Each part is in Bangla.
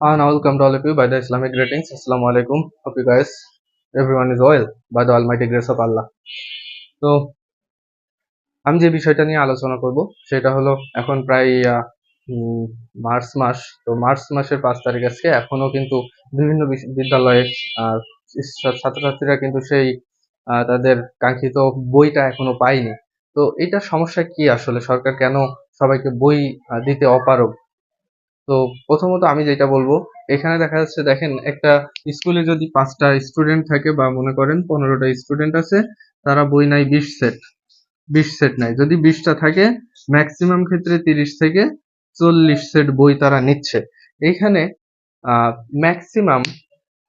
And I welcome to all of you by the Islamic greetings. Assalamu alaikum. Hope you guys, everyone is well by the Almighty grace of Allah. তো আমি যে বিষয়টা নিয়ে আলোচনা করব সেটা হলো এখন প্রায় মার্চ মাস। তো মার্চ মাসের 5 তারিখ আজকে, এখনো কিন্তু বিভিন্ন বিদ্যালয়ে ছাত্রছাত্রীরা কিন্তু সেই তাদের কাঙ্ক্ষিত বইটা এখনো পায়নি। তো এটা সমস্যা কি আসলে, সরকার কেন সবাইকে বই দিতে অপারগ? তো প্রথমত আমি যেটা বলবো, এখানে দেখা যাচ্ছে, দেখেন, একটা স্কুলে যদি 5টা স্টুডেন্ট থাকে বা মনে করেন 15টা স্টুডেন্ট আছে, তারা বই নাই 20 সেট নেয়। যদি 20টা থাকে, ম্যাক্সিমাম ক্ষেত্রে 30 থেকে 40 সেট বই তারা নিচ্ছে। এইখানে ম্যাক্সিমাম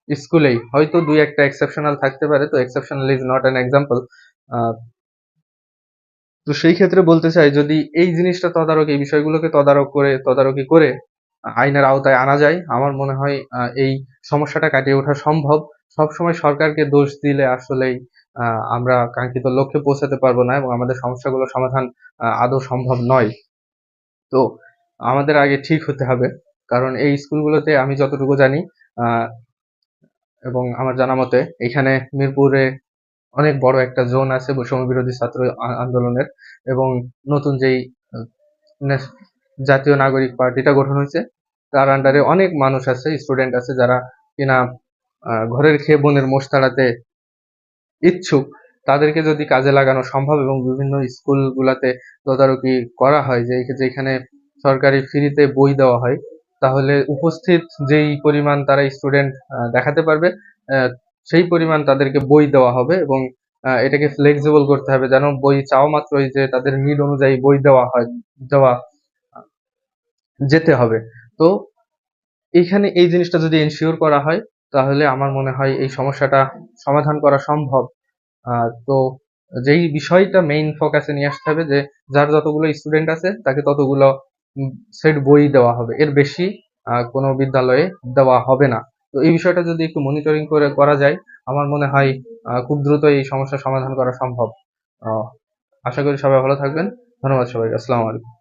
স্কুলেই হয়তো দুই একটা এক্সেপশনাল থাকতে পারে, তো exceptional is not an example. তো সেই ক্ষেত্রে বলতে চাই, যদি এই জিনিসটা এই বিষয়গুলোকে তদারকি করে আইনের আওতায় আনা যায়, আমার মনে হয় এই সমস্যাটা কাটিয়ে ওঠা সম্ভব। সবসময় সরকারকে দোষ দিলে আসলেই আমরা কাঙ্ক্ষিত লক্ষ্যে পৌঁছাতে পারবো না এবং আমাদের সমস্যাগুলো সমাধান আদৌ সম্ভব নয়। তো আমাদের আগে ঠিক হতে হবে, কারণ এই স্কুলগুলোতে আমি যতটুকু জানি এবং আমার জানা মতে, এখানে মিরপুরে অনেক বড় একটা জোন আছে বৈষম্য বিরোধী ছাত্র আন্দোলনের, এবং নতুন যেই জাতীয় নাগরিক পার্টিটা গঠন হয়েছে, তার আন্ডারে অনেক মানুষ আছে, স্টুডেন্ট আছে, যারা কিনা ঘরের খেয়ে বনের মোষ তাড়াতে ইচ্ছুক। তাদেরকে যদি কাজে লাগানো সম্ভব এবং বিভিন্ন স্কুলগুলোতে তদারকি করা হয়, যে যেখানে সরকারি ফ্রিতে বই দেওয়া হয়, তাহলে উপস্থিত যেই পরিমাণ তারা স্টুডেন্ট দেখাতে পারবে, সেই পরিমাণ তাদেরকে বই দেওয়া হবে। এবং এটাকে ফ্লেক্সিবল করতে হবে, যেন বই চাওয়া মাত্রই যে তাদের নিড অনুযায়ী বই দেওয়া যেতে হবে। তো এইখানে এই জিনিসটা যদি এনশিওর করা হয়, তাহলে আমার মনে হয় এই সমস্যাটা সমাধান করা সম্ভব। তো যেই বিষয়টা মেইন ফোকাসে নিয়ে আসতে হবে, যে যার যতগুলো স্টুডেন্ট আছে তাকে ততগুলো সেট বই দেওয়া হবে, এর বেশি কোনো বিদ্যালয়ে দেওয়া হবে না। তো এই বিষয়টা যদি একটু মনিটরিং করে করা যায়, আমার মনে হয় খুব দ্রুত এই সমস্যার সমাধান করা সম্ভব। আশা করি সবাই ভালো থাকবেন। ধন্যবাদ সবাইকে। আসসালামু আলাইকুম।